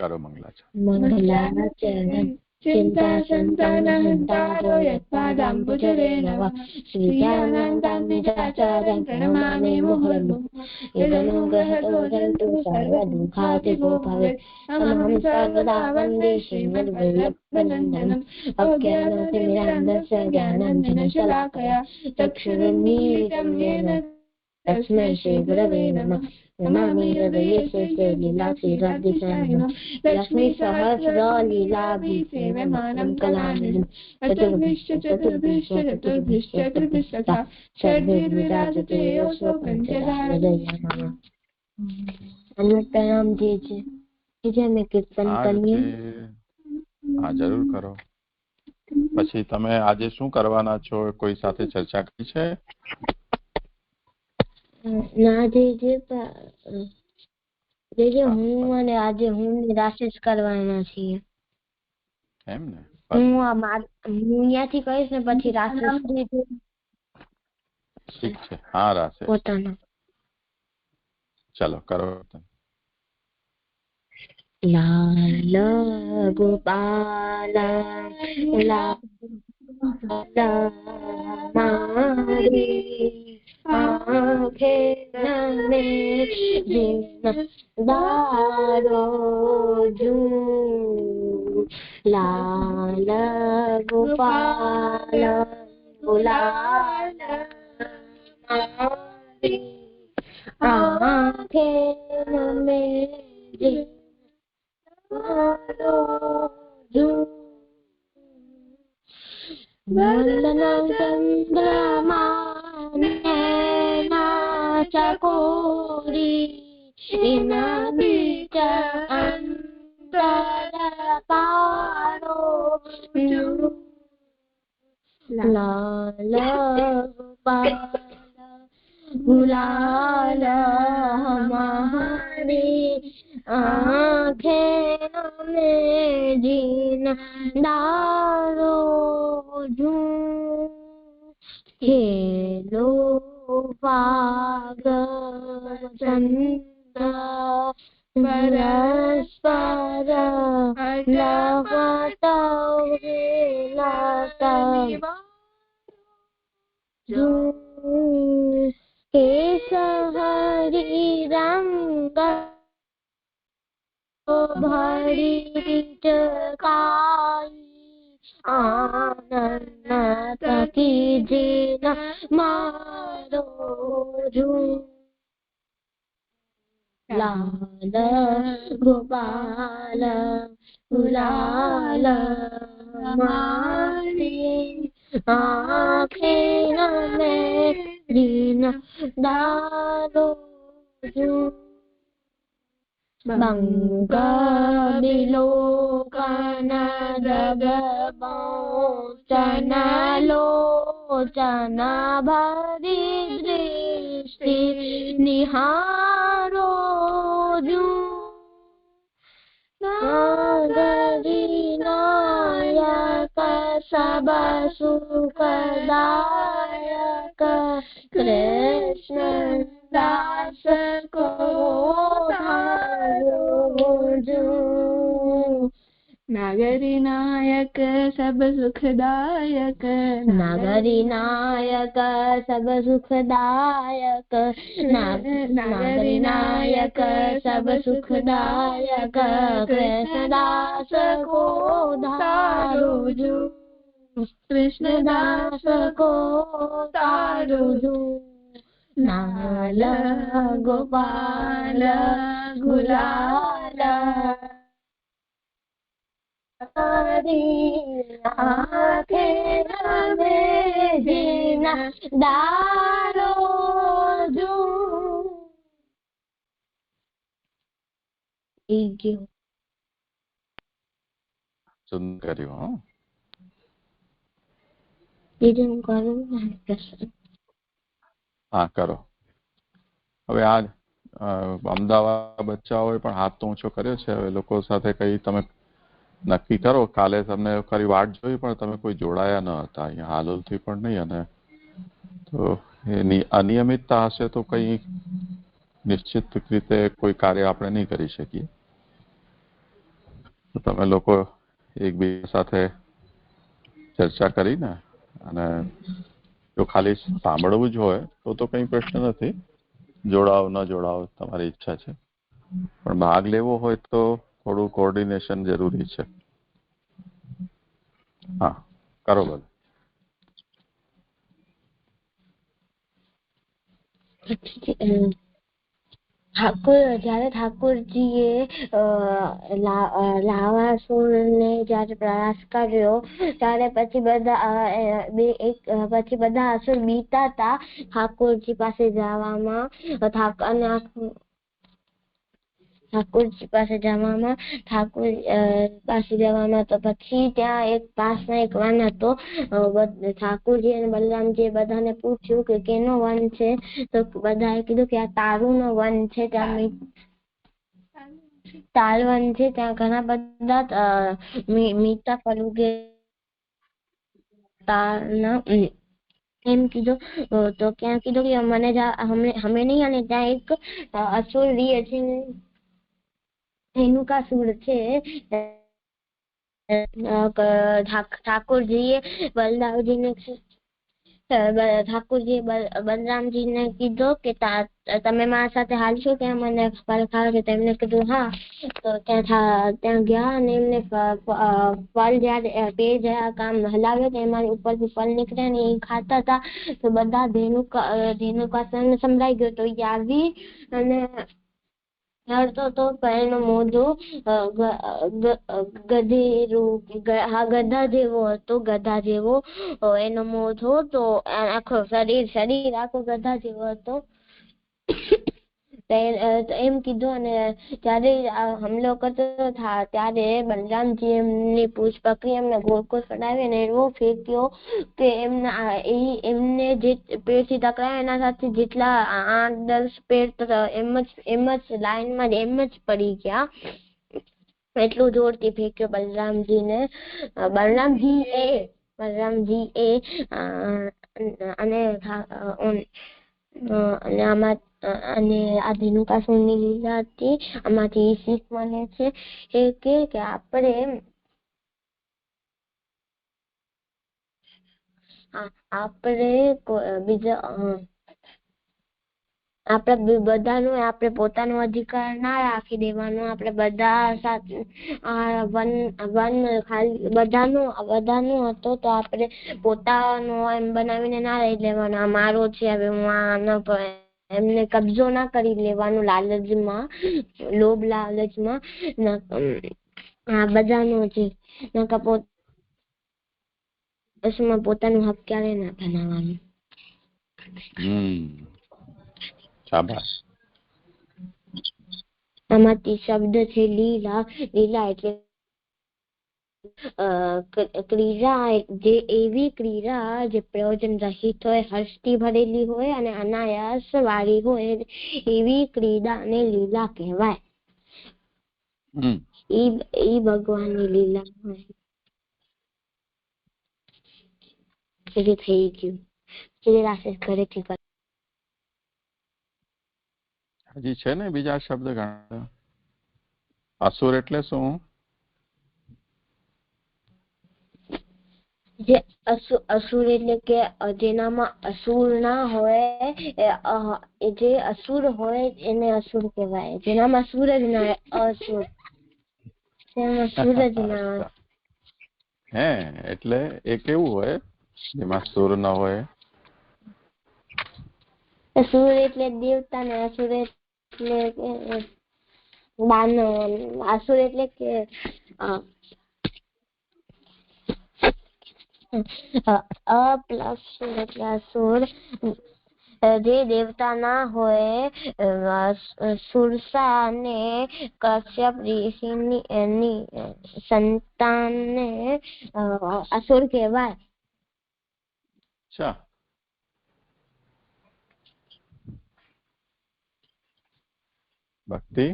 કરો મંગલાચરણ. મંગલાચરણ चिंता संतान हंतारो यत्पादाम्बुजरेण वा श्रीज्ञानानन्दमिताचार्यं प्रणमामि मुहुर्मुहुः यदनुग्रहतो जन्तु सर्वदुःखातिगो भवेत् अहं सर्वदा वन्दे श्रीमद्वल्लभनन्दनम् अज्ञानतिमिरान्धस्य ज्ञानाञ्जनशलाकया चक्षुरुन्मीलितं येन तस्मै श्रीगुरवे नमः नमामि हृदये लीलाक्षीराब्धिसायिनं लक्ष्मीसहस्रलीलाभिसेव्यमानं कलानिधिं चतुर्भिश्च षड्भिर्विराजते योऽसौ पञ्चधारदया नमः। प्रणाम जी मैं कीर्तन करिए। हाँ जरूर करो। પછી તમે આજે શું કરવાના છો, કોઈ સાથે ચર્ચા કરી છે? ના જે હું અને આજે હું નિરાશિસ કરવાના છીએ. એમ ને? હું અહીંયાથી કહીશ ને પછી રાશિસ. ઠીક છે, હા રાશિસ પોતાનો. ચલો કરો. લાલ ગોપાલ મારી આંખે નમે દારો જુ લાલ ગોપાલ ગુલાલ મારી આંખે નમે વંદન ચંદ્રમા ચકોરી ઇના બીચ અંતર પારો લાલ ગોપાલ ગુલાલ હમારી આંખે નમે જીન દારો જુ ખેલો વાગ ચંદ્ર પરસ્પર લગત જુ કેશ હરી રંગ ભરી ચકાઈ આનંદ તકી જીન મારો જુ લાલ ગોપાલ ગુલાલ મારી આંખે નમે જીન દારો જુ બંગ બિલોકન જગબોચન લોચન ભરી દૃષ્ટિ નિહારો જુ નાગરી નાયક સબ સુખદાયક કૃષ્ણ દાસ કો नागरी नायक सब सुखदायक नागरी नायक सब सुखदायक नागरी नायक सब सुखदायक कृष्णदास को धारो जू कृष्णदास को तारो जू लाल गोपाल गुलाल आंखे नमे जीन दारो जू. સુંદર કર્યું. બીજું કરું હા કરો. હવે આ અમદાવાદ બચ્ચાઓએ પણ હાથ તો ઊંચો કર્યો છે. હવે લોકો સાથે કઈ તમે નક્કી કરો. કાલે તમને ખરી વાટ જોઈ પણ તમે કોઈ જોડાયા ન હતા અહીંયા હાલોલથી પણ નહીં. અને તો એની અનિયમિતતા હશે તો કઈ નિશ્ચિત રીતે કોઈ કાર્ય આપણે નહીં કરી શકીએ. તમે લોકો એકબીજા સાથે ચર્ચા કરીને અને જો ખાલી સાંભળવું જ હોય તો કંઈ પ્રશ્ન નથી. જોડાવ ન જોડાવ તમારી ઈચ્છા છે, પણ ભાગ લેવો હોય તો થોડું કોઓર્ડિનેશન જરૂરી છે. હા, કરો બધું. જયારે ઠાકોરજીએ લાવાસુરને જયારે પ્રયાસ કર્યો ત્યારે પછી બધા અસુર બીતા હતા ઠાકોરજી પાસે જવામાં. તો પછી ત્યાં એક પાસમાં એક વન હતો. ઠાકોરજી અને બલરામજી બધાને પૂછ્યું કે કેનો વન છે, તો બધાએ કીધું કે આ તારુનો વન છે. તાલવન છે, ત્યાં ઘણા બધા મીઠા ફલુગે એમ કીધું. તો ત્યાં કીધું કે અમે નહીં, અને ત્યાં એક અસુર રહે છે, ધેનુકાસુર છે. ઠાકોરજીએ બલરામજીને કીધું કે તમે મારા સાથે હાલશો ત્યાં મને ફળ ખાવ. તેમને કીધું હા. તો ત્યાં ગયા અને એમને ફળ જયારે પેટ કામ હલાવ્યો એમાં ઉપરથી ફળ નીકળ્યા ને એ ખાતા હતા. તો બધા ધેનુકાસુરને સંભળાઈ ગયો. તો એ આવી અને નડતો તો એનું મોઢું ગધા જેવો હતો. એનો મોઢો તો આખો શરીર આખો ગધા જેવો હતો. એમ કીધું. અને ત્યારે હુમલો કરતો ત્યારે બલરામજી એમની પૂંછ પકડી એમને ગોળ ગોળ ફરાવી અને એવો ફેંક્યો કે એમને જે પેડથી ટકરાયો એના સાથે જેટલા 8-10 પેડ એમ જ લાઈનમાં એમ જ પડી ગયા. એટલું જોરથી ફેંક્યો બલરામજી અને આ ધેનુકાસુરની લીલા હતી. આમાંથી શીખ મળે છે કે આપણે બધાનું આપણે પોતાનો અધિકાર ના રાખી દેવાનો. આપણે બધા સાથે બધાનું હતો તો આપણે પોતાનો એમ બનાવીને ના લઈ લેવાનો. આ મારો છે, હવે હું એમને કબજો ના કરી લેવાનો લાલચમાં, લોભ લાલચમાં. આ બધાનું છે, પોતાનું હક ક્યારે ના બનાવવાનું. આમાંથી શબ્દ છે લીલા. એટલે ક્રીડા, જે એવી ક્રીડા જે પ્રયોજન રહિત હોય, હર્ષથી ભરેલી હોય અને અનાયાસ વાળી હોય, એવી ક્રીડાને લીલા કહેવાય. ઈ ભગવાનની લીલા હોય. થઈ ગયું. હજી છે ને બીજા શબ્દ ઘણા. અસુર એટલે શું? જે અસુર એટલે કે જેનામાં અસુર ના હોય, જે અસુર હોય એને અસુર કહેવાય. જેનામાં અસુર જ ના હોય, અસુર. અસુર જ ના હોય. એટલે એ કેવું હોય જેમાં સુર ન હોય? અસુર એટલે દેવતા ને અસુર એટલે દાનવ. અસુર એટલે કે પ્લસ એટલે અસુર જે દેવતા ના હોય. સુરસા અને કશ્યપ ઋષિની સંતાનને અસુર કહેવાય. ભક્તિ,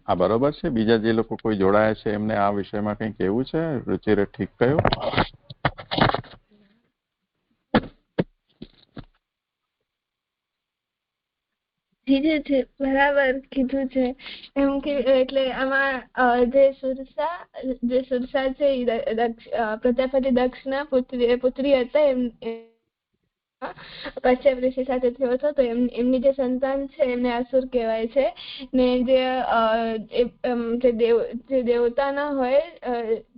આ બરોબર છે? બીજા જે લોકો કોઈ જોડાયા છે એમને આ વિષયમાં કંઈ કહેવું છે? રુચિરે ઠીક કહ્યું? કીધું છે, બરાબર કીધું છે. એમ કે એટલે આમાં જે સુરસા છે એ પ્રજાપતિ દક્ષના પુત્રી હતા. એમ કશ્યપ ઋષિ સાથે થયો હતો, તો એમની જે સંતાન છે એમને અસુર કહેવાય છે. ને જે દેવતાના હોય,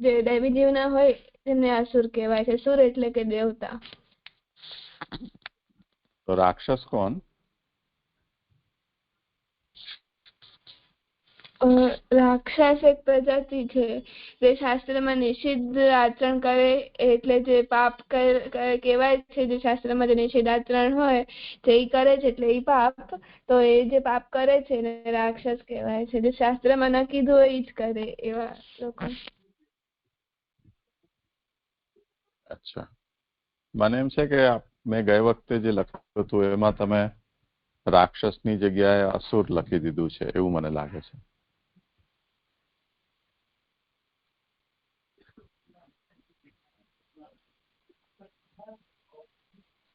જે દૈવી જીવના હોય એમને અસુર કહેવાય છે. સુર એટલે કે દેવતા. તો રાક્ષસ કોણ? રાક્ષસ એક પ્રજાતિ છે જે શાસ્ત્રમાં નિષિદ્ધ આચરણ કરે, એટલે જે પાપ કહેવાય છે. જે શાસ્ત્રમાં જે નિષિદ્ધ આચરણ હોય જે ઈ કરે છે એટલે ઈ પાપ. તો એ જે પાપ કરે છે એને રાક્ષસ કહેવાય છે. જે શાસ્ત્રમાં ન કીધું હોય ઈ જ કરે એવા લોકો. અચ્છા, મને એમ છે કે મેં ગઈ વખતે જે લખ્યું હતું એમાં તમે રાક્ષસની જગ્યાએ અસુર લખી દીધું છે એવું મને લાગે છે.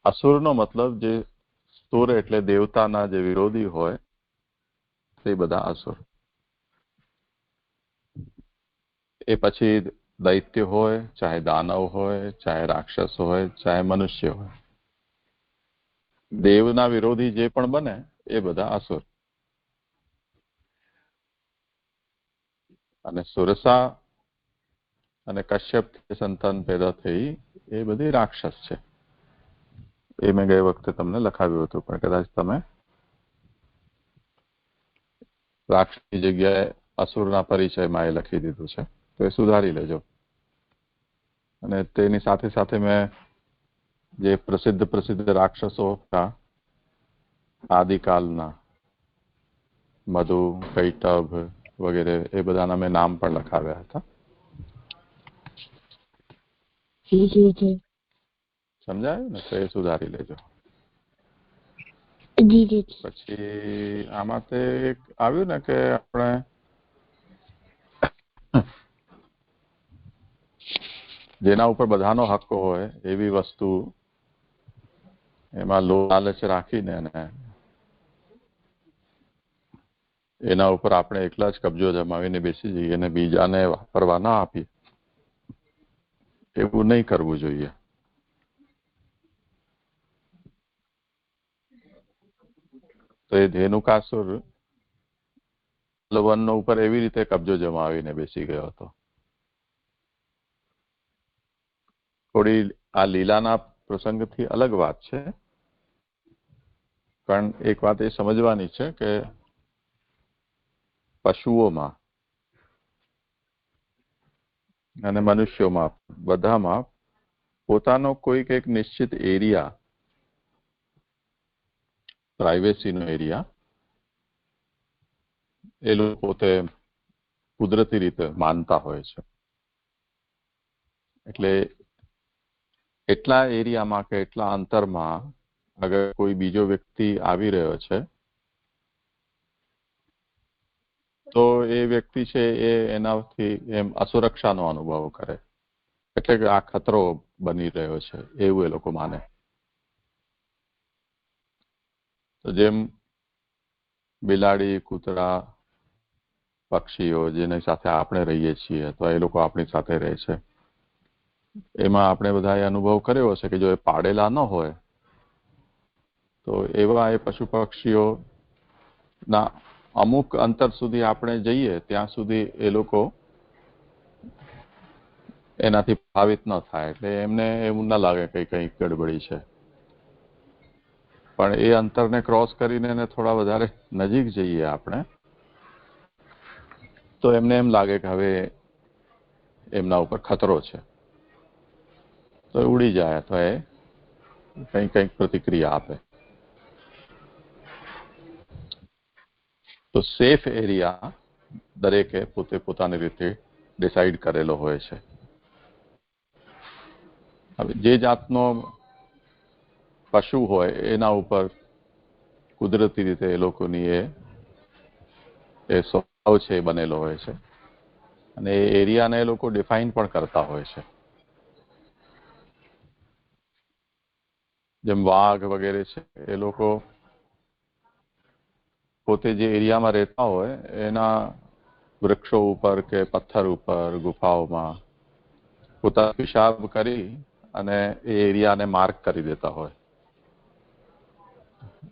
અસુરનો મતલબ જે સુર એટલે દેવતાના જે વિરોધી હોય તે બધા અસુર. એ પછી દૈત્ય હોય, ચાહે દાનવ હોય, ચાહે રાક્ષસ હોય, ચાહે મનુષ્ય હોય, દેવના વિરોધી જે પણ બને એ બધા અસુર. અને સુરસા અને કશ્યપ સંતાન પેદા થઈ એ બધી રાક્ષસ છે. એ મેં ગઈ વખતે તમને લખાવ્યું હતું, પણ કદાચ તમે રાક્ષસની જગ્યાએ અસુરના પરિચયમાં એ લખી દીધું છે, તો એ સુધારી લેજો. અને તેની સાથે સાથે મેં જે પ્રસિદ્ધ રાક્ષસો હતા આદિકાલના, મધુ, કૈટભ વગેરે, એ બધાના મેં નામ પણ લખાવ્યા હતા. સમજાયું ને? તો એ સુધારી લેજો. પછી આમાં તે એક આવ્યું ને કે આપણે જેના ઉપર બધાનો હક હોય એવી વસ્તુ એમાં લાલચ રાખીને એના ઉપર આપણે એકલા જ કબજો જમાવીને બેસી જઈએ અને બીજાને વાપરવા ના આપીએ, એવું નહીં કરવું જોઈએ. તો એ ધેનુકાસુર વનનો ઉપર એવી રીતે કબજો જમાવીને બેસી ગયો હતો. થોડી આ લીલાના પ્રસંગથી અલગ વાત છે, પણ એક વાત એ સમજવાની છે કે પશુઓમાં અને મનુષ્યોમાં બધામાં પોતાનો કોઈક એક નિશ્ચિત એરિયા, પ્રાઇવેસીનો એરિયા એ લોકો પોતે કુદરતી રીતે માનતા હોય છે. એટલે એટલા એરિયામાં કે એટલા અંતરમાં અગર કોઈ બીજો વ્યક્તિ આવી રહ્યો છે તો એ વ્યક્તિ છે એ એનાથી એમ અસુરક્ષાનો અનુભવ કરે, એટલે કે આ ખતરો બની રહ્યો છે એવું એ લોકો માને. તો જેમ બિલાડી, કૂતરા, પક્ષીઓ જેની સાથે આપણે રહીએ છીએ તો એ લોકો આપણી સાથે રહે છે, એમાં આપણે બધાએ અનુભવ કર્યો હશે કે જો એ પાડેલા ન હોય તો એવા એ પશુ પક્ષીઓના અમુક અંતર સુધી આપણે જઈએ ત્યાં સુધી એ લોકો એનાથી પ્રભાવિત ન થાય, એટલે એમને એવું ના લાગે કે કંઈક ગડબડી છે. પણ એ અંતરને ક્રોસ કરીને એને થોડા વધારે નજીક જઈએ આપણે તો એમને એમ લાગે કે હવે એમના ઉપર ખતરો છે, તો એ ઉડી જાય તો એ કંઈક પ્રતિક્રિયા આપે. તો સેફ એરિયા દરેકે પોતે પોતાની રીતે ડિસાઈડ કરેલો હોય છે. હવે જે જાતનો પશુ હોય એના ઉપર કુદરતી રીતે એ લોકોની એ સ્વભાવ છે એ બનેલો હોય છે, અને એ એરિયાને એ લોકો ડિફાઇન પણ કરતા હોય છે. જેમ વાઘ વગેરે છે એ લોકો પોતે જે એરિયામાં રહેતા હોય એના વૃક્ષો ઉપર કે પથ્થર ઉપર ગુફાઓમાં પોતા પેશાબ કરી અને એ એરિયાને માર્ક કરી દેતા હોય.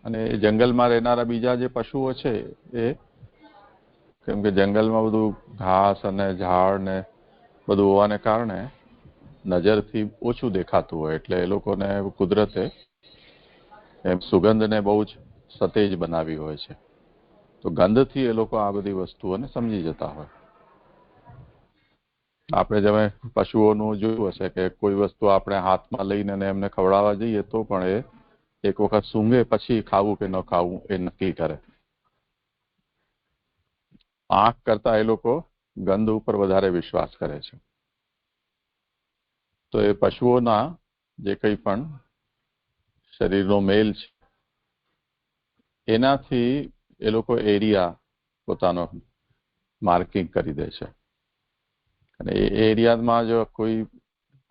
અને એ જંગલમાં રહેનારા બીજા જે પશુઓ છે એ કેમ કે જંગલમાં બધું ઘાસ અને ઝાડ ને બધું હોવાને કારણે નજરથી ઓછું દેખાતું હોય એટલે એ લોકોને કુદરતે એમ સુગંધને બહુ જ સતેજ બનાવી હોય છે. તો ગંધથી એ લોકો આ બધી વસ્તુઓને સમજી જતા હોય. આપણે તમે પશુઓનું જોયું હશે કે કોઈ વસ્તુ આપણે હાથમાં લઈને એમને ખવડાવવા જઈએ તો પણ એ એક વખત સૂંઘે પછી ખાવું કે ન ખાવું એ નક્કી કરે. આંખ કરતા એ લોકો ગંધ ઉપર વધારે વિશ્વાસ કરે છે. તો એ પશુઓના જે કંઈ પણ શરીરનો મેલ છે એનાથી એ લોકો એરિયા પોતાનો માર્કિંગ કરી દે છે. અને એ એરિયામાં જો કોઈ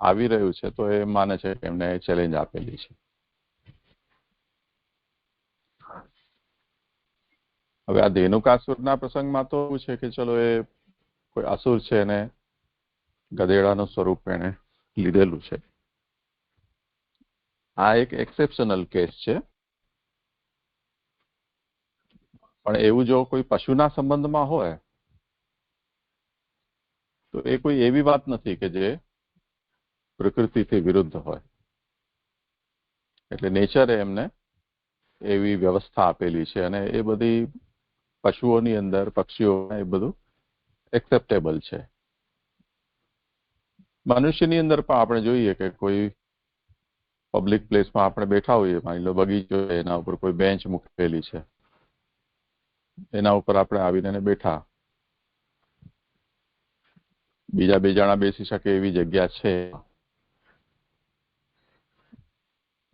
આવી રહ્યું છે તો એ માને છે કે એમને ચેલેન્જ આપેલી છે. હવે આ ધેનુકાસુરના પ્રસંગમાં તો એવું છે કે ચલો એ કોઈ અસુર છે એને ગધેડાનું સ્વરૂપ એને લીધેલું છે. આ એક એક્સેપ્શનલ કેસ છે. પણ એવું જો કોઈ પશુના સંબંધમાં હોય તો એ કોઈ એવી વાત નથી કે જે પ્રકૃતિથી વિરુદ્ધ હોય. એટલે નેચરે એમને એવી વ્યવસ્થા આપેલી છે અને એ બધી પશુઓની અંદર પક્ષીઓ એ બધું એક્સેપ્ટેબલ છે. મનુષ્યની અંદર પણ આપણે જોઈએ કે કોઈ પબ્લિક પ્લેસમાં આપણે બેઠા હોઈએ, માની લો બગીચો એના ઉપર કોઈ બેન્ચ મૂકેલી છે, એના ઉપર આપણે આવીને બેઠા, બીજા બે જણા બેસી શકે એવી જગ્યા છે.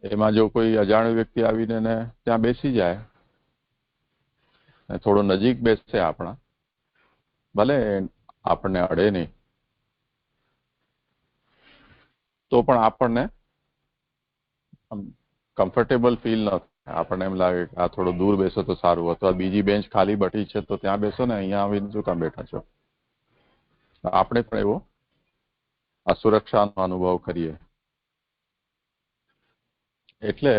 એમાં જો કોઈ અજાણ્યો વ્યક્તિ આવીને ત્યાં બેસી જાય, થોડો નજીક બેસશે આપણા, ભલે આપણને અડે નહીં તો પણ આપણને કમ્ફર્ટેબલ ફીલ ન થાય. આપણને એમ લાગે કે આ થોડો દૂર બેસો તો સારું, અથવા બીજી બેન્ચ ખાલી બઠી છે તો ત્યાં બેસો ને, અહીંયા આવીને શું કામ બેઠા છો. આપણે પણ એવો અસુરક્ષાનો અનુભવ કરીએ. એટલે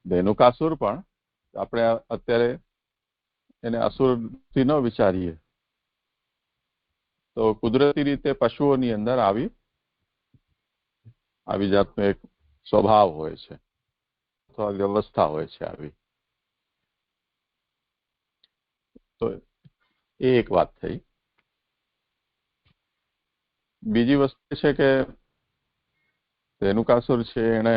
ધેનુકાસુર પણ આપણે અત્યારે એને અસુરથી ન વિચારીએ તો કુદરતી રીતે પશુઓની અંદર આવી જાતનો એક સ્વભાવ હોય છે અથવા વ્યવસ્થા હોય છે આવી. તો એ એક વાત થઈ. બીજી વસ્તુ છે કે ધેનુકાસુર છે એને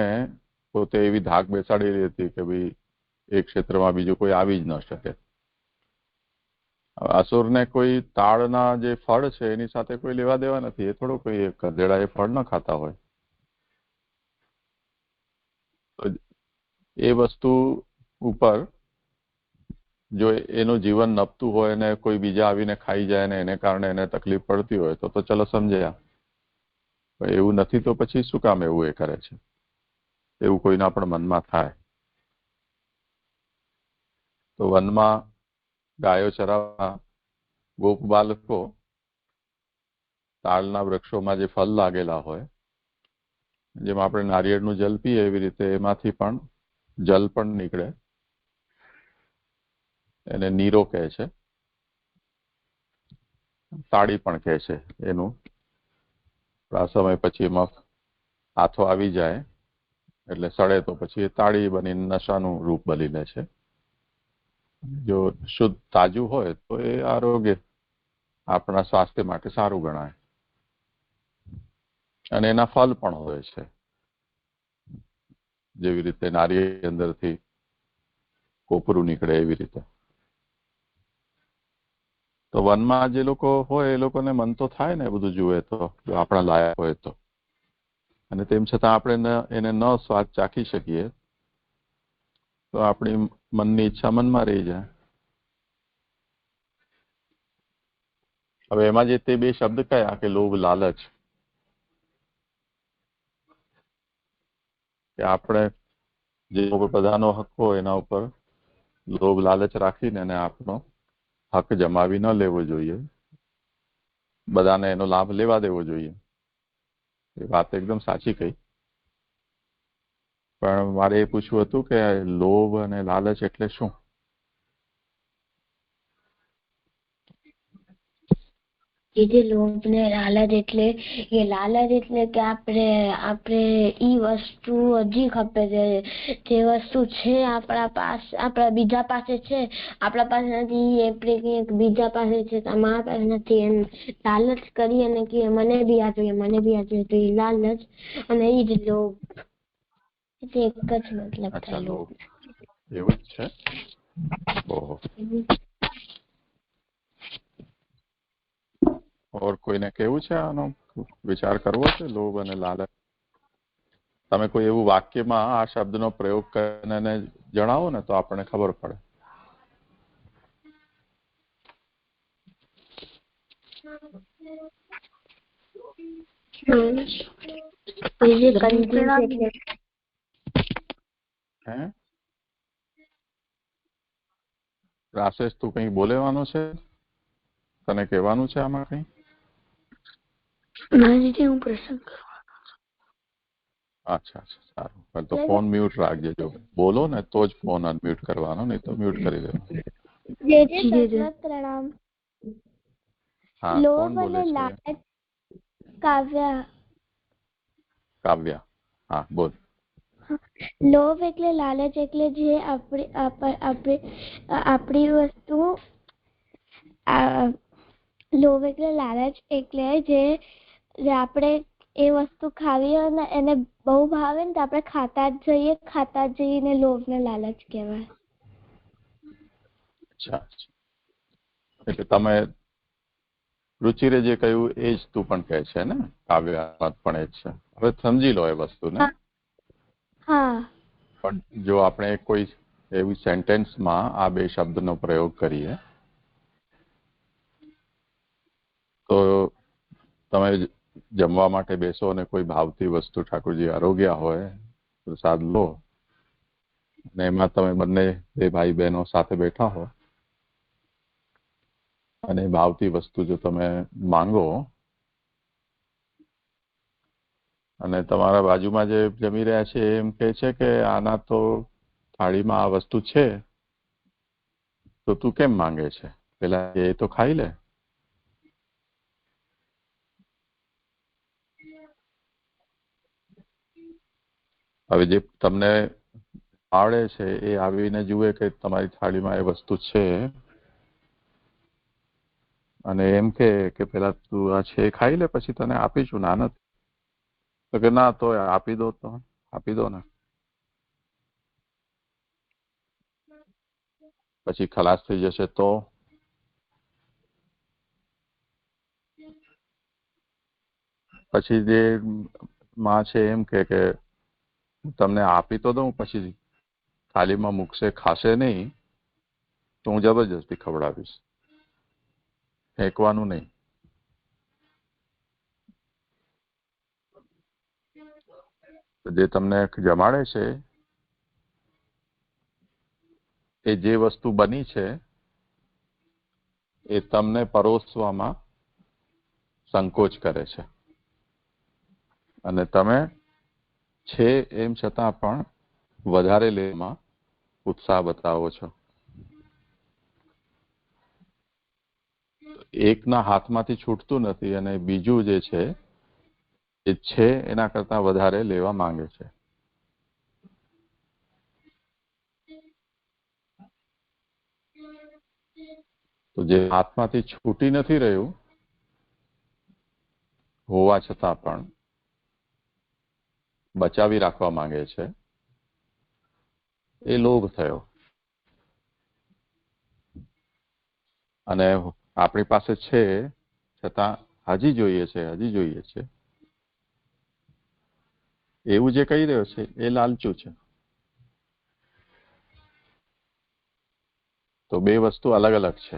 પોતે એવી ધાક બેસાડેલી હતી કે ભાઈ એ ક્ષેત્રમાં બીજું કોઈ આવી જ ન શકે. અસુરને કોઈ તાળના જે ફળ છે એની સાથે કોઈ લેવા દેવા નથી. એ થોડો કોઈ ગધેડા એ ફળ ન ખાતા હોય. એ વસ્તુ ઉપર જો એનું જીવન નપતું હોય ને કોઈ બીજા આવીને ખાઈ જાય ને એને કારણે એને તકલીફ પડતી હોય તો ચલો સમજ્યા. એવું નથી તો પછી શું કામ એવું એ કરે છે? એવું કોઈના પણ મનમાં થાય. તો વનમાં ગાયો ચરાવવા ગોપ બાલકો તાળના વૃક્ષોમાં જે ફળ લાગેલા હોય, જેમ આપણે નારિયેળનું જલ પીએ એવી રીતે એમાંથી પણ જલ પણ નીકળે. એને નીરો કહે છે, તાળી પણ કહે છે. એનું આ સમય પછી એમાં હાથો આવી જાય એટલે સડે તો પછી એ તાળી બનીને નશાનું રૂપ બની લે છે. જો શુદ્ધ તાજું હોય તો એ આરોગ્ય આપણા સ્વાસ્થ્ય માટે સારું ગણાય. અને એના ફળ પણ હોય છે, જેવી રીતે નારિયેળ અંદરથી કોપરું નીકળે એવી રીતે. તો વનમાં જે લોકો હોય એ લોકોને મન તો થાય ને બધું જુએ તો, જો આપણા લાયક હોય તો. અને તેમ છતાં આપણે એને ન સ્વાદ ચાખી શકીએ તો આપણી મનની ઈચ્છા મનમાં રહી જાય. હવે એમાં જે તે બે શબ્દ કયા કે લોભ લાલચ, કે આપણે જે બધાનો હક હોય એના ઉપર લોભ લાલચ રાખીને એને આપણો હક જમાવી ન લેવો જોઈએ, બધાને એનો લાભ લેવા દેવો જોઈએ. એ વાત એકદમ સાચી કહી. પણ મારે એ પૂછવું હતું કે લોભ અને લાલચ એટલે શું? એ જે લોભ ને લાલચ એટલે કે આપણે ઈ વસ્તુ હજી ખપે છે, જે વસ્તુ છે આપણા બીજા પાસે છે, આપણા પાસે નથી, આપણે બીજા પાસે છે, તમારા પાસે નથી, એમ લાલચ કરી અને કે મને બી આ જોઈએ, મને બી આ જોઈએ, તો એ લાલચ અને ઈ જ લોભ, એક જ મતલબ થાય લોભ. એવું જ છે. ઓહો. ઓર કોઈને કેવું છે આનો વિચાર કરવો છે લોભ અને લાલચ? તમે કોઈ એવું વાક્યમાં આ શબ્દનો પ્રયોગ કરીને જણાવો ને તો આપણને ખબર પડે. રાશેષ, તું કઈ બોલેવાનો છે? તને કહેવાનું છે આમાં કઈ? હું પ્રસંગ. અચ્છા, સારું. તો ફોન મ્યુટ રાખજે. જો બોલો ને તો જ ફોન અનમ્યુટ કરવાનો, નહીં તો મ્યુટ કરી દેવાનો. પ્રણામ. હા, કોણ બોલે છે? કાવ્યા. કાવ્યા, હા બોલ. લોભ એટલે લાલચ એટલે જે આપણી વસ્તુ, લોભ એટલે લાલચ એટલે જે આપણે એ વસ્તુ ખાવી હોય ને એને બહુ ભાવે ને તો આપણે ખાતા જ જઈએ ને લોભ ને લાલચ કહેવાય. અચ્છા, એટલે તમે રુચિરે જે કહ્યું એ જ તું પણ કહે છે ને? કાવ્યા પણ એ જ છે. હવે સમજી લો એ વસ્તુને. હા. પણ જો આપણે કોઈ એવી સેન્ટેન્સમાં આ બે શબ્દનો પ્રયોગ કરીએ તો તમે જમવા માટે બેસો અને કોઈ ભાવતી વસ્તુ ઠાકોરજી આરોગ્યા હોય, પ્રસાદ લો, અને એમાં તમે બંને બે ભાઈ બહેનો સાથે બેઠા હો અને ભાવતી વસ્તુ જો તમે માંગો અને તમારા બાજુમાં જે જમી રહ્યા છે એમ કહે છે કે આના તો થાળીમાં આ વસ્તુ છે, તો તું કેમ માંગે છે? પેલા એ તો ખાઈ લે. હવે જે તમને આવડે છે એ આવીને જુએ કે તમારી થાળીમાં એ વસ્તુ છે અને એમ કે પેલા તું આ છે ખાઈ લે, પછી તને આપીશું. ના નથી તો કે ના, તો આપી દો, તો આપી દો ને. પછી ખલાસ થઈ જશે તો? પછી જે માં છે એમ કે તમને આપી તો દઉં, પછી થાળીમાં મૂકશે, ખાશે નહીં, તો હું જબરજસ્તી ખવડાવીશ, ફેંકવાનું નહીં. જે તમને જમાડે છે એ જે વસ્તુ બની છે એ તમને પરોસવામાં સંકોચ કરે છે અને તમે છે એમ છતાં પણ વધારે લેવામાં ઉત્સાહ બતાવો છો. એકના હાથમાંથી છૂટતું નથી અને બીજું જે છે એ છે એના કરતા વધારે લેવા માંગે છે. તો જે હાથમાંથી છૂટી નથી રહ્યું હોવા છતાં પણ બચાવી રાખવા માંગે છે, એ લોભ થયો. અને આપણી પાસે છે છતાં હજી જોઈએ છે એવું જે કહી રહ્યો છે એ લાલચું છે. તો બે વસ્તુ અલગ અલગ છે.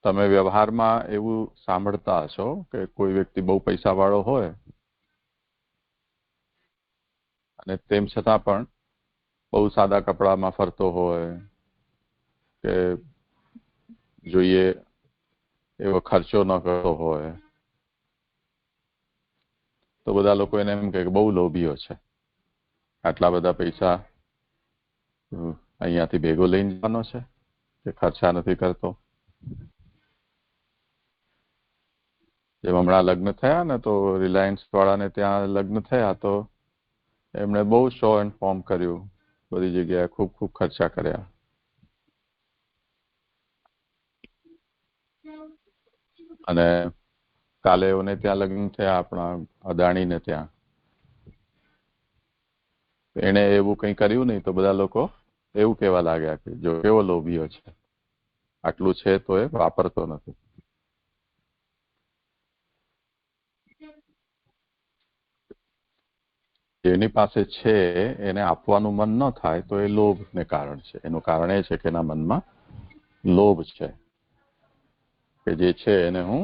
તમે વ્યવહારમાં એવું સાંભળતા હશો કે કોઈ વ્યક્તિ બહુ પૈસાવાળો હોય અને તેમ છતાં પણ બહુ સાદા કપડામાં ફરતો હોય કે જોઈએ એવો ખર્ચો ન કરતો હોય તો બધા લોકો એને એમ કહે કે બહુ લોભીઓ છે, આટલા બધા પૈસા અહીંયાથી ભેગો લઈને જવાનો છે કે ખર્ચા નથી કરતો. જેમ હમણાં લગ્ન થયા ને તો રિલાયન્સ વાળાને ત્યાં લગ્ન થયા તો એમણે બહુ શો એન્ડ ફોર્મ કર્યું, બધી જગ્યાએ ખૂબ ખૂબ ખર્ચા કર્યા. અને કાલે એઓને ત્યાં લગ્ન થયા આપણા અદાણીને ત્યાં, એને એવું કંઈ કર્યું નહીં તો બધા લોકો એવું કહેવા લાગ્યા કે જો કેવો લોભીઓ છે, આટલું છે તો એ વાપરતો નથી. જેની પાસે છે એને આપવાનું મન ન થાય તો એ લોભને કારણ છે. એનું કારણ એ છે કે એના મનમાં લોભ છે કે જે છે એને હું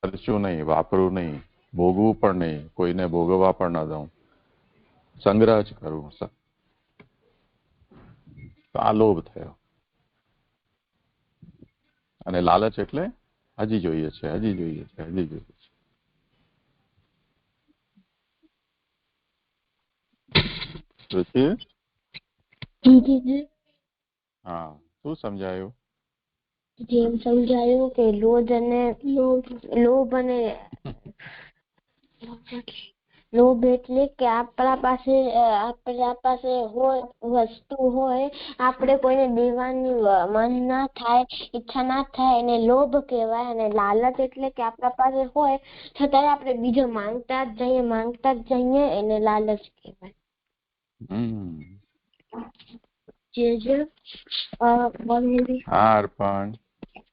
ખર્ચું નહીં, વાપરું નહીં, ભોગવું પણ નહીં, કોઈને ભોગવવા પણ ન દઉં, સંગ્રહ જ કરું. તો આ લોભ થયો. અને લાલચ એટલે હજી જોઈએ છે, હજી જોઈએ છે, હજી જોઈએ છે. પછી હા, શું સમજાયું? જેમ સમજાયું કે લોભ અને લોભ એટલે કે આપણા પાસે હોય વસ્તુ હોય, આપણે કોઈને દેવાની મન ના થાય, ઈચ્છા ના થાય, એને લોભ કહેવાય. અને લાલચ એટલે કે આપણા પાસે હોય છતાંય આપણે બીજો માંગતા જ જઈએ એને લાલચ કહેવાય.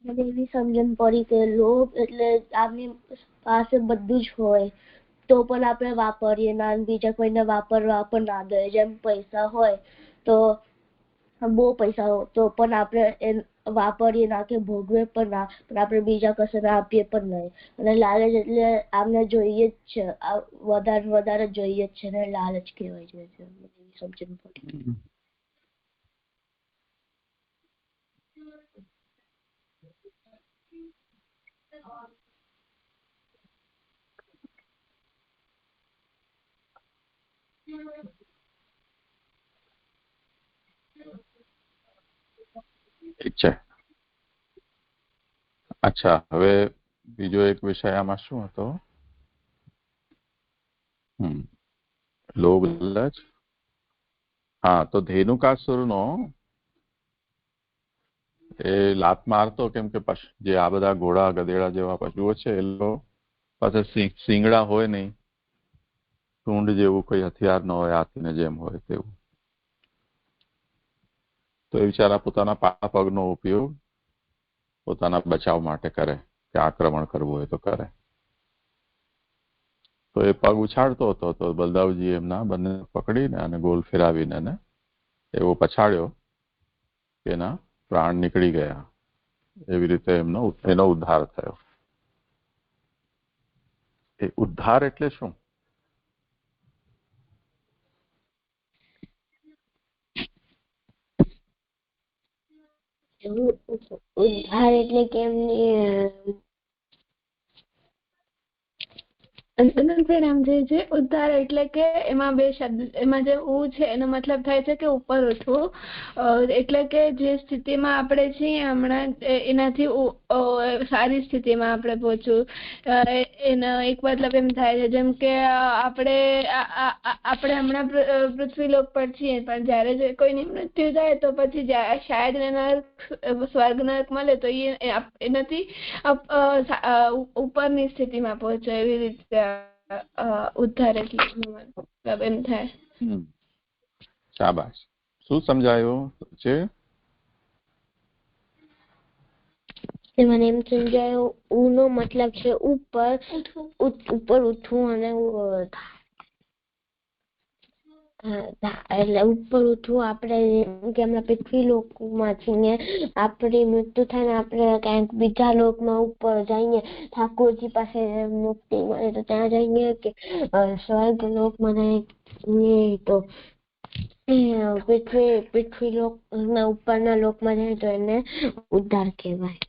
મને એવી સમજણ પડી કે લોભ એટલે આપણી પાસે બધું જ હોય તો પણ આપણે વાપરીએ ના, બીજા કોઈને વાપરવા પણ ના દે. જેમ પૈસા હોય તો બહુ પૈસા હોય તો પણ આપણે વાપરીએ ના કે ભોગવે પણ ના, પણ આપણે બીજા કશે આપીએ પણ નહીં. અને લાલચ એટલે આમને જોઈએ જ છે, વધારે જોઈએ જ છે ને લાલચ કહેવાય છે. સમજણ પડી. ઠીક છે. અચ્છા, હવે બીજો એક વિષય આમાં શું હતો? લોભ, લાલચ. હા, તો ધેનુકાસુરનો એ લાત મારતો કેમ કે જે આ બધા ઘોડા ગધેડા જેવા પશુઓ છે એ લોકો પાસે શિંગડા હોય નહીં, સૂંઢ જેવું કોઈ હથિયાર ન હોય, હાથીને જેમ હોય તેવું. તો એ બિચારા પોતાના પાછા પગનો ઉપયોગ પોતાના બચાવ માટે કરે કે આક્રમણ કરવું હોય તો કરે. તો એ પગ ઉછાળતો હતો તો બલદાવજી એમના બંને પકડીને અને ગોલ ફેરાવીને એને એવો પછાડ્યો કે એના પ્રાણ નીકળી ગયા. એવી રીતે એનો ઉદ્ધાર થયો. એ ઉદ્ધાર એટલે શું? ઉદ્ધાર એટલે કે પ્રણામ જે ઉદ્ધાર એટલે કે એમાં બે શબ્દ, એમાં જે ઉ છે એનો મતલબ થાય છે કે ઉપર ઉઠવું. એટલે કે જે સ્થિતિમાં આપણે છીએ હમણાં એનાથી સારી સ્થિતિમાં આપણે પહોંચવું. એનો એક મતલબ એમ થાય છે જેમ કે આપણે હમણાં પૃથ્વીલોક પર છીએ, પણ જયારે કોઈની મૃત્યુ થાય તો પછી શાયદ સ્વર્ગ નરક મળે તો એનાથી ઉપરની સ્થિતિમાં પહોંચે. એવી રીતે ઉદ્ધાર એટલે મતલબ એમ થાય. શાબાશ. શું સમજાયું છે? મને એમ સમજાયું ઉનો મતલબ છે ઉપર ઉઠવું અને એટલે ઉપર ઉઠવું. આપણે કે હમણાં પૃથ્વી લોકમાં છીએ, આપણી મૃત્યુ થાય ને આપણે ક્યાંક બીજા લોકમાં ઉપર જઈએ, ઠાકોરજી પાસે મુક્તિ મળે તો ત્યાં જઈએ કે સ્વર્ગ લોકમાં જઈએ તો પૃથ્વી લોક ઉપરના લોકમાં જાય તો એને ઉદ્ધાર કહેવાય.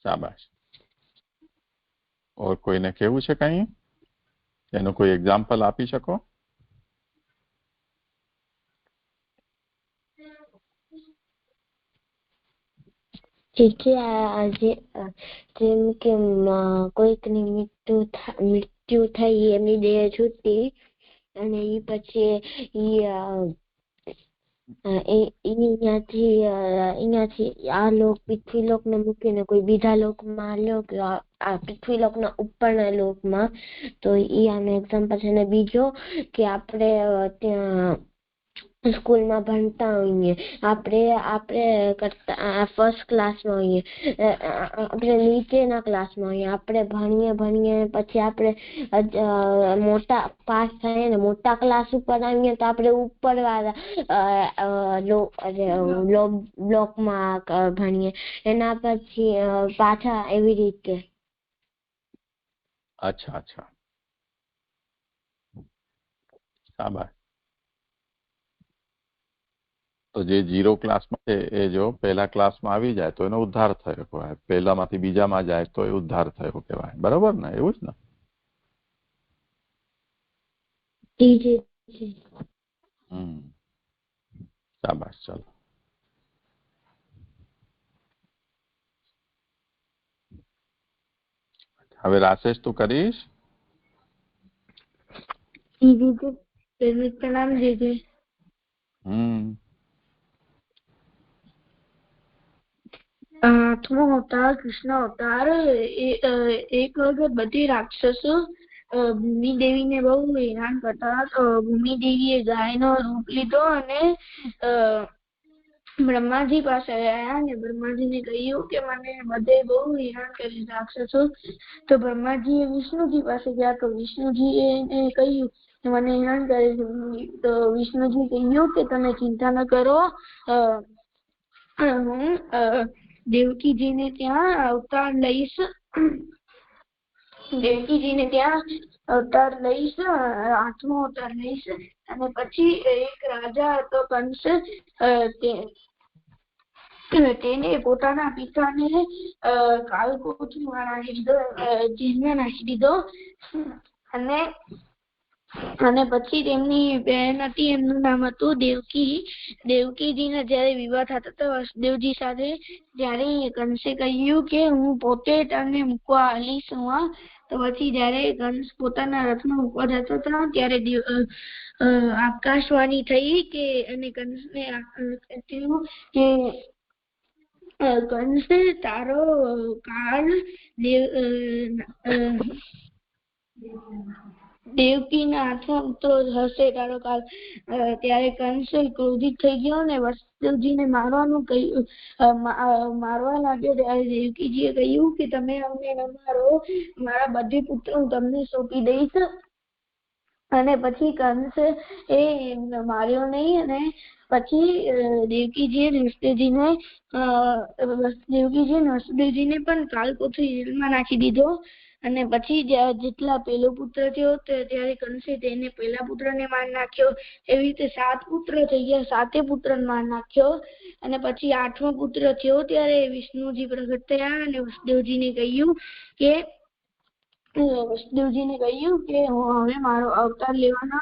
શાબાશ. ઓર કોઈને કેવું છે કઈ? એનું કોઈ એક્ઝામ્પલ આપી શકો? જેમ કે કોઈકની મૃત્યુ થઈ, એમની દેહ છૂટી અને એ પછી અહીંયાથી આ લોક પૃથ્વી લોક ને મૂકીને કોઈ બીજા લોકમાં લ્યો કે આ પૃથ્વી લોક ના ઉપરના લોકમાં, તો ઈ આનો એક્ઝામ્પલ છે. અને બીજો કે આપણે ત્યાં સ્કૂલમાં ભણતા હોઈએ, આપણે કરતા ફર્સ્ટ ક્લાસમાં હોઈએ, આપણે નીચેના ક્લાસમાં હોઈએ, આપણે ભણીએ પછી આપણે મોટા પાસ થઈએ ને મોટા ક્લાસ ઉપર આવીએ તો આપણે ઉપર વાળા બ્લોકમાં ભણીએ, એના પછી પાછા એવી રીતે. અચ્છા. શાબાશ. તો જે 0 ક્લાસમાં છે એ જો પહેલા ક્લાસમાં આવી જાય તો એનો ઉદ્ધાર થયો કહેવાય, પહેલામાંથી બીજામાં જાય તો એ ઉદ્ધાર થયો કહેવાય. બરોબર ને? એવું જ ને? શાબાશ. ચાલો હવે રાશેષ તું કરીશ? પ્રણામ જીજી. આઠમો અવતાર કૃષ્ણ અવતાર. એક વખત બધી રાક્ષસો ભૂમિ દેવીને બહુ હેરાન કરતા. ભૂમિ દેવીએ ગાયનો રૂપ લીધો અને બ્રહ્માજી પાસે ગયા અને બ્રહ્માજીને કહ્યું કે મને બધે બહુ હેરાન કરે રાક્ષસો. તો બ્રહ્માજીએ વિષ્ણુજી પાસે ગયા તો વિષ્ણુજીએ કહ્યું કે મને હેરાન કરે છે. તો વિષ્ણુજી કહ્યું કે તમે ચિંતા ન કરો, હું દેવકીજીને ત્યાં અવતાર લઈશ. આઠમો અવતાર લઈશ. અને પછી એક રાજા હતો કંસ, તેને પોતાના પિતાને કાળકોઠીમાં જેલમાં નાખી દીધો. અને પછી તેમની બહેન હતી, એમનું નામ હતું દેવકી. દેવકીજીના જયારે વિવાહ થતા હતા વસુદેવજી સાથે, ત્યારે કંસે કહ્યું કે હું પોતે તને મૂકવા આવીશ. તો પછી જયારે કંસ પોતાના રથમાં મૂકવા જતો હતો ત્યારે આકાશવાણી થઈ કે અને કંસને કહ્યું કે કંસે તારો કાળ દેવકીના હાથમાં ઉતરો હશે તારો કાળ. ત્યારે કંસ ક્રોધિત થઈ ગયો ને વસુદેવજીને મારવા લાગ્યો. ત્યારે દેવકીજીએ કહ્યું કે તમે અમને ન મારો, મારા બધી પુત્ર હું તમને સોંપી દઈશ. અને પછી કંસ એ માર્યો નહીં. અને પછી દેવકીજીએ વસુદેવજીને પણ કાળકોઠી જેલમાં નાખી દીધો. અને પછી જેટલા પહેલો પુત્ર થયો ત્યારે કંસે તેને પહેલા પુત્રને માર નાખ્યો. એવી રીતે 7 પુત્ર થઈ ગયા, 7 પુત્રને માર નાખ્યો. અને પછી 8મો પુત્ર થયો ત્યારે વિષ્ણુજી પ્રગટ થયા અને વસુદેવજીને કહ્યું કે હવે મારો અવતાર લેવાનો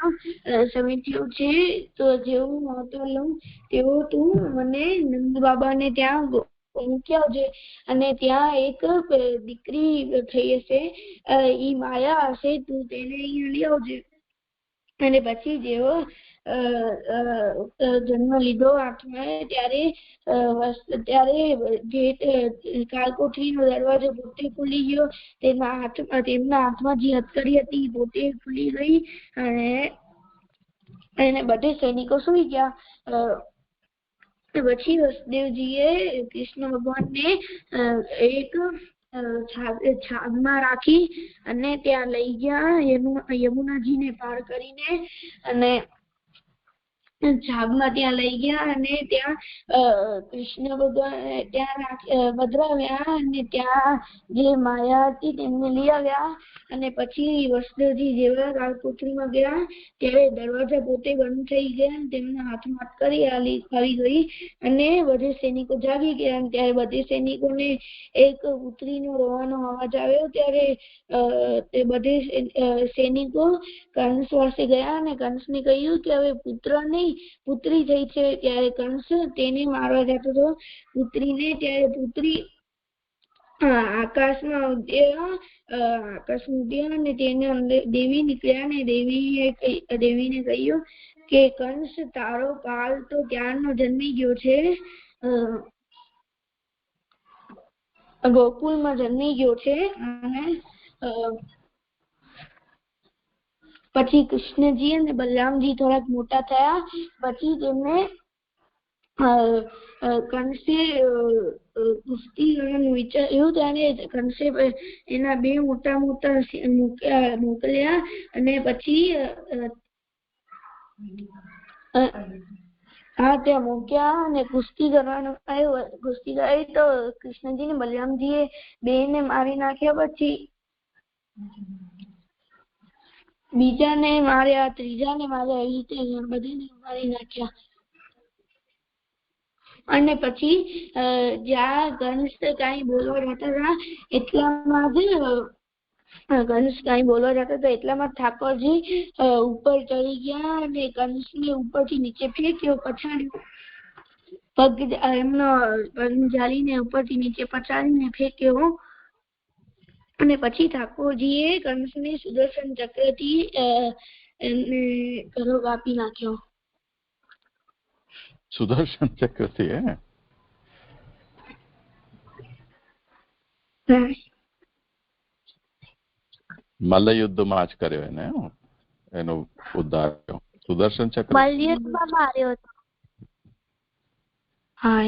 સમય થયો છે. તો જેવું અવતાર લઉં તેવો તું મને નંદ બાબાને ત્યાં મૂકી આવજે. અને ત્યાં એક દીકરી થઈ હશે, ઈ માયા હશે, તું તેને અહીંયા લઈ આવજે. અને પછી જેવો જન્મ લીધો 8મા, ત્યારે કાળકોઠરીનો દરવાજો પોતે ખુલી ગયો. તેમના હાથમાં જે હથકડી હતી પોતે ખુલી ગઈ અને બધે સૈનિકો સુઈ ગયા. પછી વસુદેવજીએ કૃષ્ણ ભગવાનને એક છાગમાં રાખી અને ત્યાં લઈ ગયા યમુનાજીને પાર કરીને. અને જાગમાં ત્યાં લઈ ગયા અને ત્યાં કૃષ્ણ ભગવાન ત્યાં પધરાવ્યા અને ત્યાં જે માયા હતી તેમને લઈ આવ્યા અને પછી વસુદેવજી જેવા રાજપુત્રીમાં ગયા ત્યારે દરવાજા પોતે બંધ થઈ ગયા તેમના હાથમાં હાથ આવી ગઈ અને બધે સૈનિકો જાગી ગયા અને ત્યારે બધે સૈનિકોને એક પુત્રીનો રોવાનો અવાજ આવ્યો ત્યારે તે બધે સૈનિકો કંસ પાસે ગયા અને કંસને કહ્યું કે હવે પુત્ર નહીં પુત્રી થઈ છે ત્યારે કંસ તેને મારવા જતો હતો પુત્રીને ત્યારે પુત્રી આકાશમાં ઉડ્યા અને તેને અંદર દેવી નીકળ્યા અને દેવીને કહ્યું કે કંસ તારો કાળ તો ક્યારનો જન્મી ગયો છે ગોકુળમાં જન્મી ગયો છે અને પછી કૃષ્ણજી અને બલરામજી થોડાક મોટા થયા પછી તેમને કંસે કુસ્તી કરવાનું વિચાર્યું ત્યારે કંસે એના બે મોટા મોકલ્યા અને પછી ત્યાં મૂક્યા અને કુસ્તી કરવાનું આવ્યું કુસ્તી કરી તો કૃષ્ણજી ને બલરામજીએ બેને મારી નાખ્યા પછી બીજાને માર્યા ત્રીજાને માર્યા એવી રીતે બધાને મારી નાખ્યા અને પછી જ્યાં કંસ કાંઈ બોલવા જતા હતા એટલામાં જ એટલામાં ઠાકોરજી ઉપર ચડી ગયા અને કંસને ઉપરથી નીચે ફેંક્યો પછાડ્યો પગ એમનો પગ ઝાલીને ઉપરથી નીચે પછાડીને ફેંક્યો અને પછી ઠાકોરજીએ કંસને સુદર્શન ચક્રથી એમને ગળો કાપી નાખ્યો સુદર્શન ચક્રથી હે મલ્લયુદ્ધમાં જ કર્યો એને એનો ઉદ્ધાર થયો સુદર્શન ચક્ર મલ્લયુદ્ધમાં માર્યો હતો હા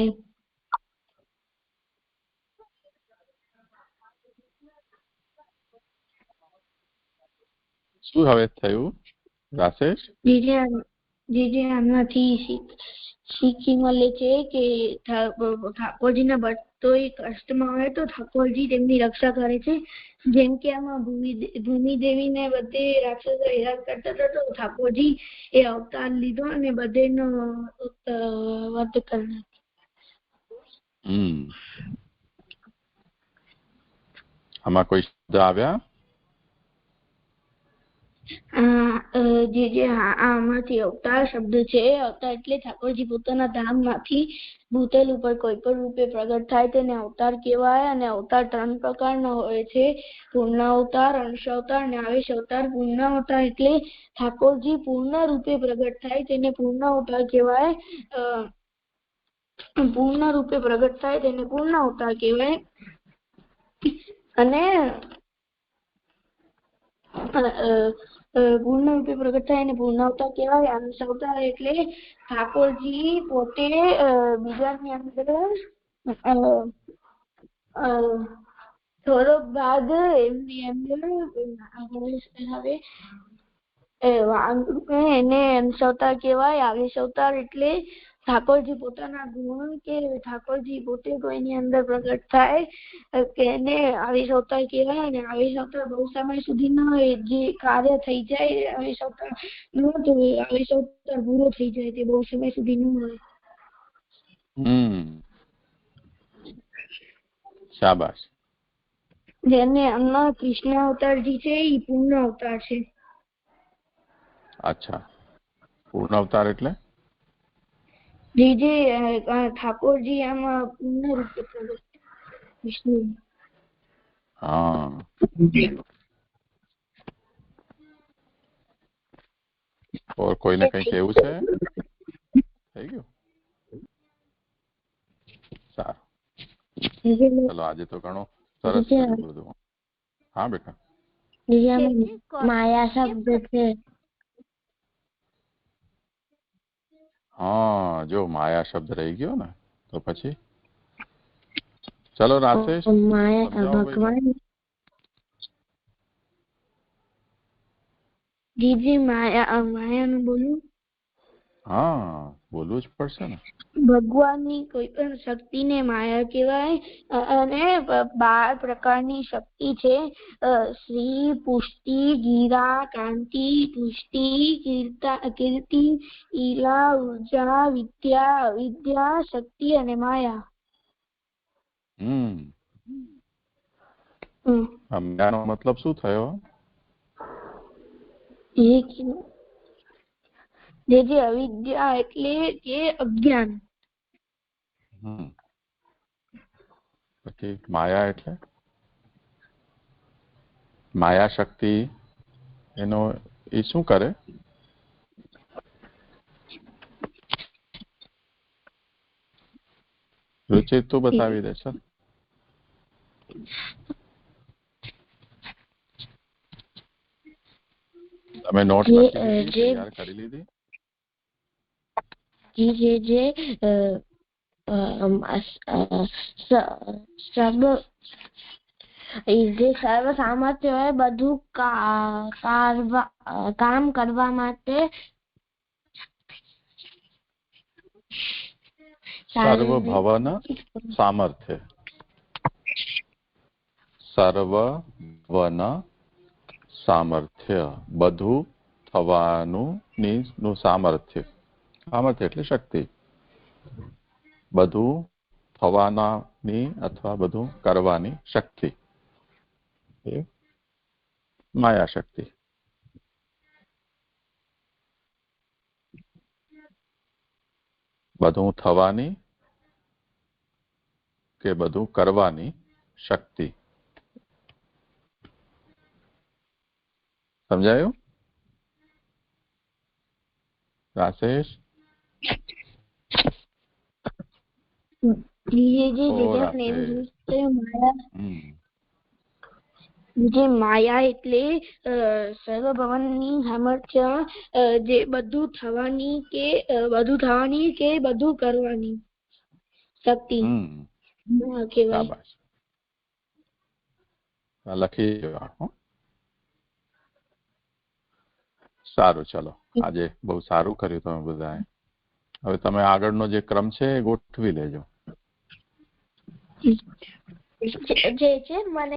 શું હવે થયું રાશેષ જે આનાથી શીખી મળે છે કે ઠાકોરજીના ભક્તો કષ્ટમાં હોય તો ઠાકોરજી તેમની રક્ષા કરે છે જેમ કે આમાં ભૂમિ દેવીને બધે રાક્ષસો હેરાન કરતા હતા તો ઠાકોરજી એ અવતાર લીધો અને બધેનો વધ કર્યો આમાં કોઈ શબ્દ આવ્યા આમાંથી અવતાર શબ્દ છે અવતાર એટલે ઠાકોરજી પોતાના ધામમાંથી ભૂતલ ઉપર કોઈ પણ રૂપે પ્રગટ થાય તેને અવતાર કહેવાય અને અવતાર 3 પ્રકારના હોય છે પૂર્ણ અવતાર અંશ અવતાર અને આવેશ અવતાર પૂર્ણ અવતાર એટલે ઠાકોરજી પૂર્ણ રૂપે પ્રગટ થાય તેને પૂર્ણ અવતાર કહેવાય પૂર્ણ રૂપે પ્રગટ થાય તેને પૂર્ણ અવતાર કહેવાય અને પૂર્ણ રૂપે પ્રગટ થાય અને પૂર્ણ અવતાર કહેવાય અંશ અવતાર એટલે ઠાકોરજી પોતે બીજાની અંદર થોડો ભાગ એમની અંદર એને અંશ અવતાર કહેવાય આવેશ અવતાર એટલે ઠાકોરજી પોતાના ગુણ કે ઠાકોરજી પોતે કોઈની અંદર પ્રગટ થાય કે એને આવેશ અવતાર કહેવાય અને આવેશ અવતાર બહુ સમય સુધી ન હોય જે કાર્ય થઈ જાય આવેશ અવતાર ન તો આવેશ અવતાર પૂરો થઈ જાય તે બહુ સમય સુધી ન હોય શાબાશ જેને આમાં કૃષ્ણ અવતારજી છે એ પૂર્ણ અવતાર છે અચ્છા પૂર્ણ અવતાર એટલે જે ઠાકોરજી આમાં પૂર્ણ રૂપે પ્રગટ વિષ્ણુ ઓર કોઈને કઈ કેવું છે થઈ ગયું સારું ચલો આજે તો ઘણો સરસ બધું હા બેટા માયા શબ્દ છે હા જો માયા શબ્દ રહી ગયો ને તો પછી ચલો રાશેષ ભગવાન જીજી માયાનું બોલું હા બોલવું જ પડશે ને. ભગવાનની કોઈ પણ શક્તિને માયા કહેવાય. અને 12 પ્રકારની શક્તિ છે. શ્રી, પુષ્ટિ, ગિરા, કાંતિ, તુષ્ટિ, કીર્તિ, ઈલા, ઉર્જા, વિદ્યા, અવિદ્યા, શક્તિ અને માયા. માયાનો મતલબ શું થયો? જે અવિદ્યા એટલે કે અજ્ઞાન. પછી માયા એટલે માયા શક્તિ એનો એ શું કરે? રુચિ તું બતાવી દે છે. તમે નોટ તૈયાર કરી લીધી? જે સર્વ સામર્થ્ય હોય બધું કામ કરવા માટે સર્વભવન સામર્થ્ય. સર્વભવન સામર્થ્ય બધું થવાનું નું સામર્થ્ય. સામર્થ્ય એટલે શક્તિ. બધું થવાનાની અથવા બધું કરવાની શક્તિ એ માયા શક્તિ. બધું થવાની કે બધું કરવાની શક્તિ. સમજાયું રાશેષ? જે માયા એટલે સર્વભવનની સામર્થ્ય, જે બધું થવાની કે બધું કરવાની શક્તિ કહેવાય. લખી સારું. ચલો આજે બહુ સારું કર્યું તમે બધાએ. હવે તમે આગળનો જે ક્રમ છે એ ગોઠવી લેજો. જે છે મને